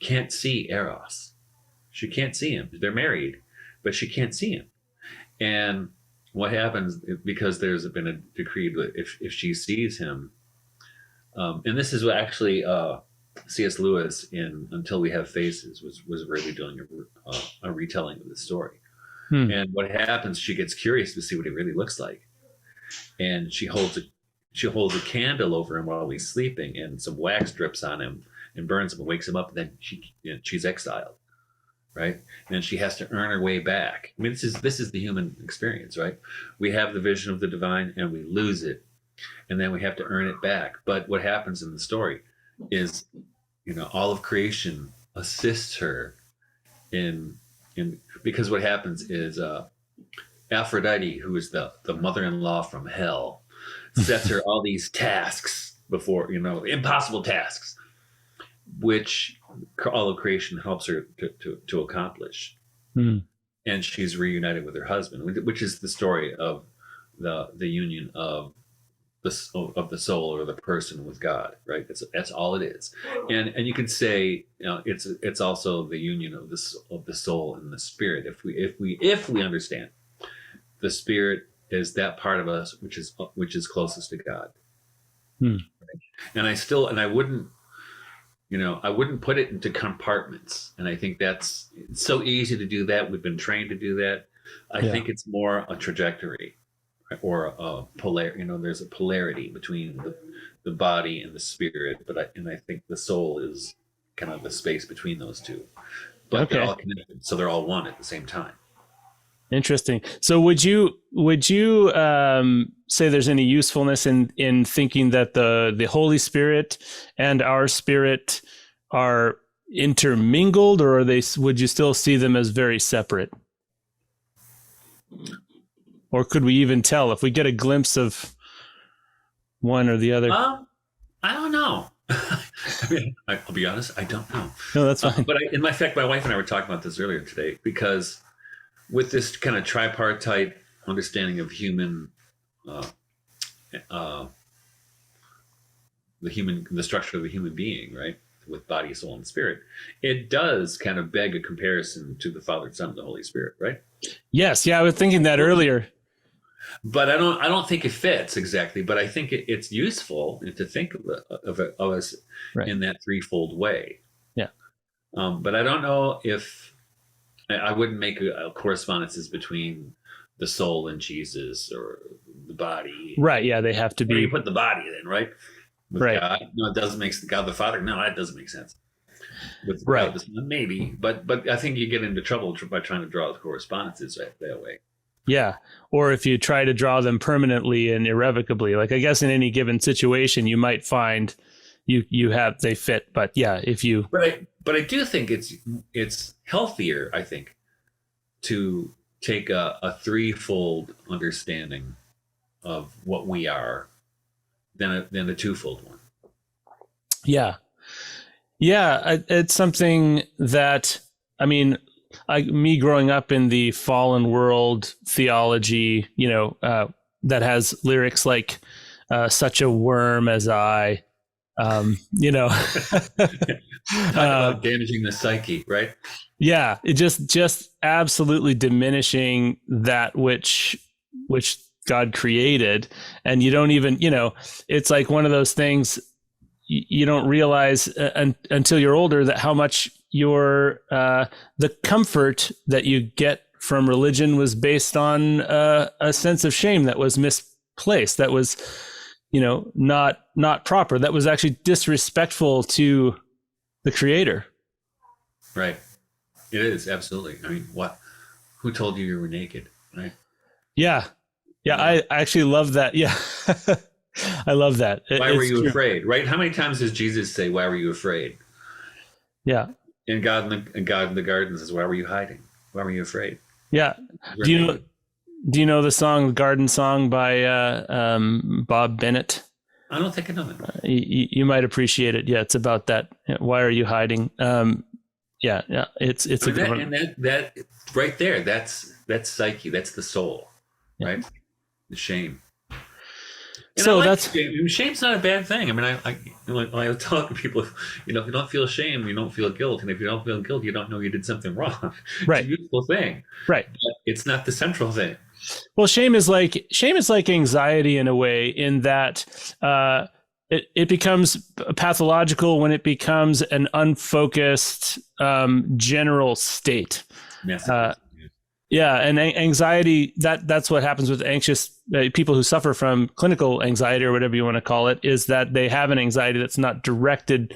can't see Eros. She can't see him. They're married, but she can't see him. And what happens, because there's been a decree that if she sees him, and this is what actually C.S. Lewis in Until We Have Faces was really doing a retelling of the story. And what happens, she gets curious to see what he really looks like, and she holds a candle over him while he's sleeping, and some wax drips on him and burns him and wakes him up, and then she's exiled, right? And then she has to earn her way back. I mean, this is the human experience, right? We have the vision of the divine and we lose it, and then we have to earn it back. But what happens in the story is, all of creation assists her in because what happens is Aphrodite, who is the mother-in-law from hell, sets her all these tasks before, impossible tasks, which all of creation helps her to accomplish. And she's reunited with her husband, which is the story of the union of the soul or the person with God, right? That's all it is. And you could say, it's also the union of the soul and the spirit. If we understand the spirit is that part of us which is closest to God. Right? And I wouldn't put it into compartments. And I think it's so easy to do that. We've been trained to do that. I think it's more a trajectory, or a there's a polarity between the body and the spirit. I think the soul is kind of the space between those two. But they're all connected, so they're all one at the same time. Interesting. So would you say there's any usefulness in thinking that the Holy Spirit and our spirit are intermingled, or would you still see them as very separate? Or could we even tell if we get a glimpse of one or the other? I don't know. I'll be honest, I don't know. No, that's fine. But in fact, my wife and I were talking about this earlier today, because with this kind of tripartite understanding of human, uh, uh, the structure of the human being, right? With body, soul, and spirit, it does kind of beg a comparison to the Father, Son, and the Holy Spirit, right? Yes. Yeah. I was thinking that earlier. But I don't think it fits exactly. But I think it's useful to think of us Right. in that threefold way. Yeah. But I don't know if I wouldn't make correspondences between the soul and Jesus or the body. Right. Yeah. They have to Where be. you put the body then, right? With Right. God. No, it doesn't make God the Father. No, that doesn't make sense. With Right. God the Son, maybe. But I think you get into trouble by trying to draw the correspondences that way. Yeah. Or if you try to draw them permanently and irrevocably, like I guess in any given situation, you might find they fit. But yeah, if you. But I do think it's healthier, I think, to take a threefold understanding of what we are than a twofold one. Yeah. Yeah. It's something that, I mean, me growing up in the fallen world theology, that has lyrics like such a worm as I, Talk about damaging the psyche, right? Yeah. It just absolutely diminishing that which God created. And you don't even, it's like one of those things you don't realize until you're older that how much the comfort that you get from religion was based on a sense of shame that was misplaced, that was, not proper, that was actually disrespectful to the Creator. Right. It is, absolutely. I mean, who told you were naked, right? Yeah. Yeah, I actually love that. Yeah. I love that. Why were you afraid, right? How many times does Jesus say, why were you afraid? Yeah. And God in the garden says, why were you hiding? Why were you afraid? Yeah. Do you know the song, the Garden Song by Bob Bennett? I don't think I know that. You might appreciate it. Yeah, it's about that. Why are you hiding? Yeah. It's a good one. And that right there, that's psyche, that's the soul, right? Yeah. The shame. And so shame's not a bad thing. I mean, I tell people, if you don't feel shame, you don't feel guilt, and if you don't feel guilt, you don't know you did something wrong. Right. It's a useful thing. Right. But it's not the central thing. Well, shame is like anxiety in a way, in that it becomes pathological when it becomes an unfocused general state. Yeah, and anxiety, that's what happens with anxious people who suffer from clinical anxiety or whatever you want to call it, is that they have an anxiety that's not directed,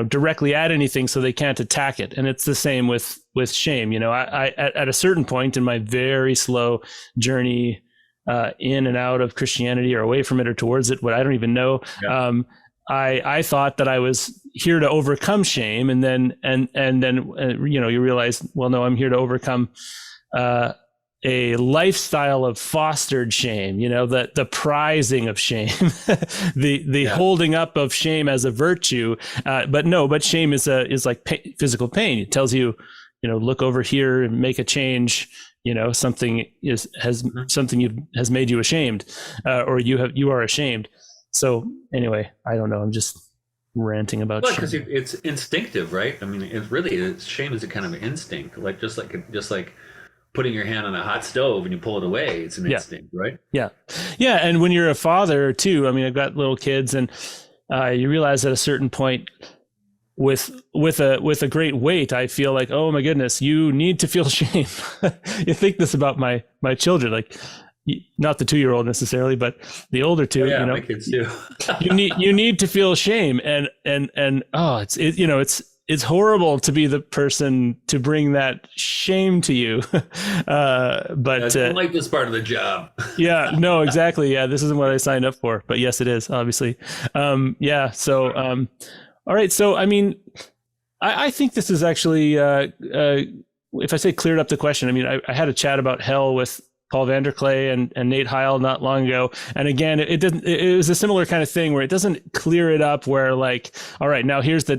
directly at anything, so they can't attack it. And it's the same with shame. I at a certain point in my very slow journey in and out of Christianity, or away from it or towards it, what I don't even know. Yeah. I thought that I was here to overcome shame, and then you realize, well, no, I'm here to overcome a lifestyle of fostered shame, the prizing of shame, the holding up of shame as a virtue. But shame is like physical pain. It tells you, look over here and make a change. Something has made you ashamed, or you are ashamed. So anyway, I don't know. I'm just ranting about shame. Because it's instinctive, right? I mean, shame is a kind of instinct, just like putting your hand on a hot stove and you pull it away. It's an instinct, right? Yeah. Yeah. And when you're a father too, I mean, I've got little kids, and you realize at a certain point with a great weight, I feel like, oh my goodness, you need to feel shame. You think this about my children, like not the 2-year-old necessarily, but the older two, my kids too. you need to feel shame. And it's horrible to be the person to bring that shame to you. But I don't like this part of the job. Yeah, no, exactly. Yeah. This isn't what I signed up for, but yes, it is, obviously. So, all right. So, I mean, I think this is actually, if I say cleared up the question, I mean, I had a chat about hell with Paul Vanderklay and Nate Heil not long ago. And again, it was a similar kind of thing where it doesn't clear it up where like, all right, now here's the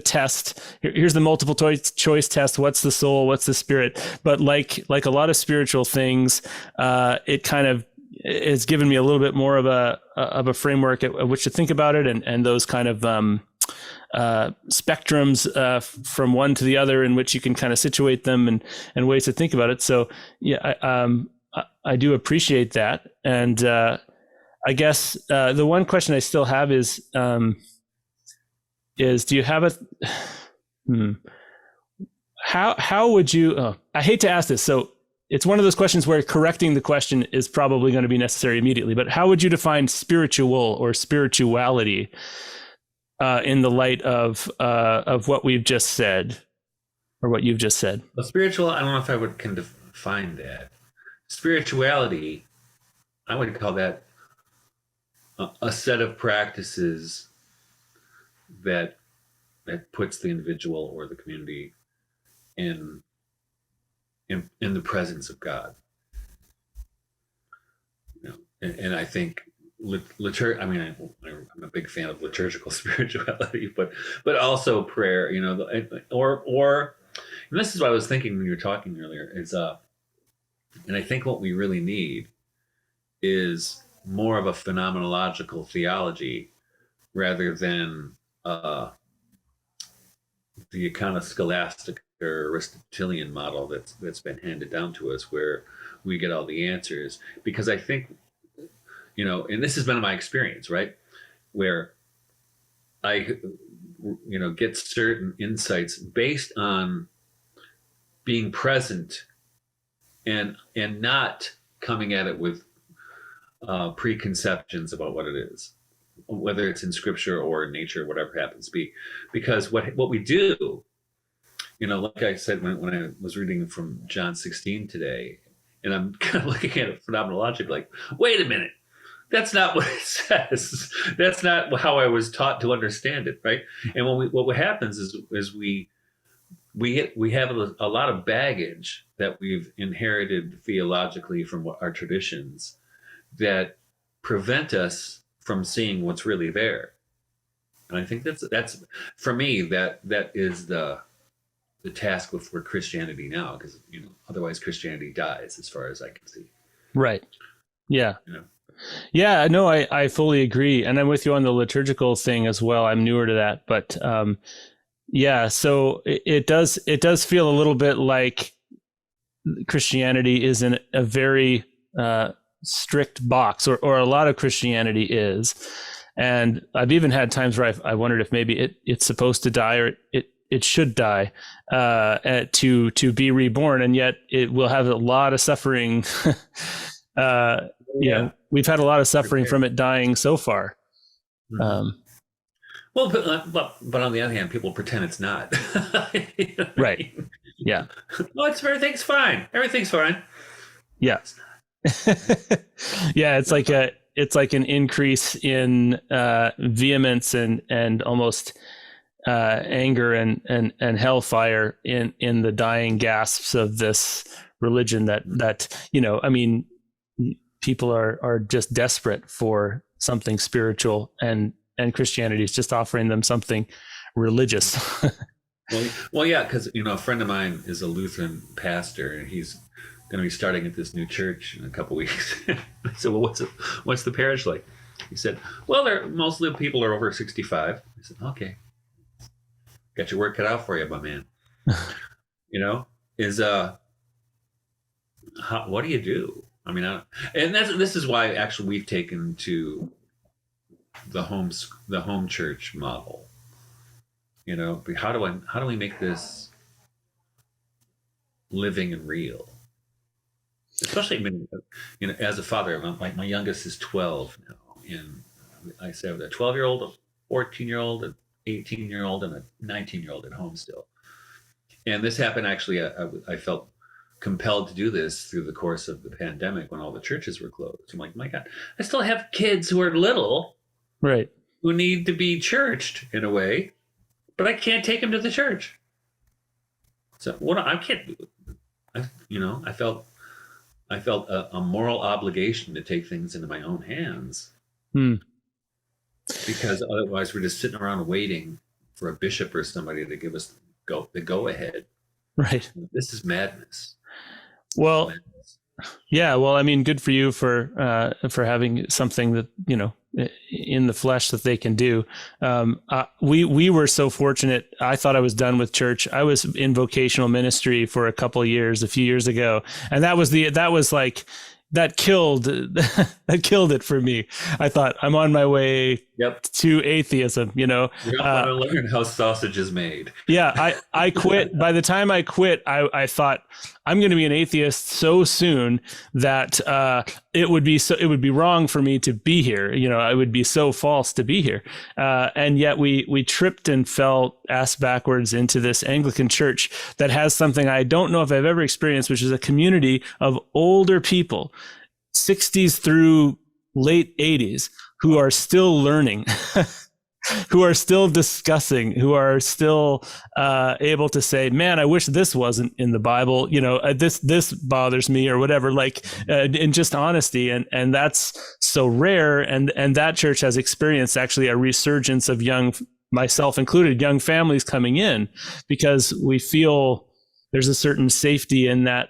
test. Here's the multiple choice test. What's the soul? What's the spirit? But like a lot of spiritual things, it kind of has given me a little bit more of a framework at which to think about it, and those kind of spectrums from one to the other in which you can kind of situate them and ways to think about it. So yeah, I do appreciate that. And I guess the one question I still have is do you have how would you, I hate to ask this, so it's one of those questions where correcting the question is probably going to be necessary immediately, but how would you define spiritual or spirituality in the light of what we've just said, or what you've just said? Well, spiritual, I don't know if I can define that. Spirituality, I would call that a set of practices that puts the individual or the community in the presence of God. You know, and I think I'm a big fan of liturgical spirituality, but also prayer, you know, or and this is what I was thinking when you were talking earlier, is and I think what we really need is more of a phenomenological theology rather than the kind of scholastic or Aristotelian model that's been handed down to us, where we get all the answers. Because I think, you know, and this has been my experience, right, where I, you know, get certain insights based on being present and not coming at it with preconceptions about what it is, whether it's in scripture or in nature, whatever happens to be. Because what we do, you know, like I said, when I was reading from John 16 today, and I'm kind of looking at it phenomenologically, like, wait a minute, that's not what it says. That's not how I was taught to understand it, right? And what happens is we have a lot of baggage that we've inherited theologically from our traditions that prevent us from seeing what's really there. And I think that's for me, that is the task for Christianity now, because, you know, otherwise Christianity dies as far as I can see. Right. Yeah. You know? Yeah, no, I fully agree. And I'm with you on the liturgical thing as well. I'm newer to that, but yeah, so it does feel a little bit like Christianity is in a very strict box, or a lot of Christianity is. And I've even had times where I wondered if maybe it's supposed to die, or it should die to be reborn, and yet it will have a lot of suffering. You know, we've had a lot of suffering from it dying so far. Mm-hmm. Well, but on the other hand, people pretend it's not. You know, right? Yeah. Well, everything's fine. Everything's fine. Yeah. Yeah, it's like an increase in vehemence and almost anger and hellfire in the dying gasps of this religion that you know, I mean, people are just desperate for something spiritual, and Christianity is just offering them something religious. well, yeah, because, you know, a friend of mine is a Lutheran pastor, and he's going to be starting at this new church in a couple weeks. I said, well, what's the parish like? He said, well, mostly people are over 65. I said, okay, got your work cut out for you, my man. You know, what do you do? I mean, and this is why actually we've taken to the home church model. You know, how do we make this living and real? Especially, you know, as a father, my youngest is 12 now, and I say with a 12-year-old, a 14-year-old, an 18-year-old, and a 19-year-old at home still. And this happened actually. I felt compelled to do this through the course of the pandemic when all the churches were closed. I'm like, my God, I still have kids who are little, right, who need to be churched in a way, but I can't take them to the church. So I can't do it. I felt I felt a moral obligation to take things into my own hands, Hmm. because otherwise we're just sitting around waiting for a bishop or somebody to give us the go ahead. Right. This is madness. Well, Madness. yeah. Well, I mean, good for you for having something that, you know, in the flesh that they can do. We were so fortunate. I thought I was done with church. I was in vocational ministry for a couple of years, a few years ago, and that was like that killed that killed it for me. I thought I'm on my way Yep. to atheism. You know, You're not going to learn how sausage is made. yeah, I quit. By the time I quit, I thought I'm going to be an atheist so soon that it would be wrong for me to be here. You know, it would be so false to be here. And yet we tripped and fell ass backwards into this Anglican church that has something I don't know if I've ever experienced, which is a community of older people, 60s through late 80s, who are still learning. Who are still discussing, who are still able to say, man, I wish this wasn't in the Bible, you know, this bothers me or whatever, like in just honesty. And that's so rare. And that church has experienced actually a resurgence of young, myself included, young families coming in, because we feel there's a certain safety in that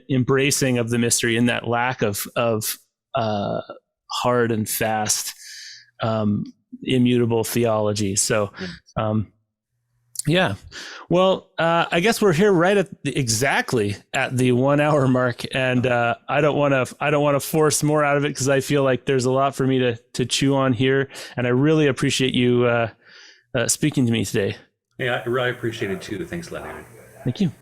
embracing of the mystery, in that lack of hard and fast immutable theology. So yeah, well, I guess we're here right exactly at the 1 hour mark, and I don't want to force more out of it, because I feel like there's a lot for me to chew on here, and I really appreciate you speaking to me today. Yeah, I really appreciate it too. Thanks, Lenny. Thank you.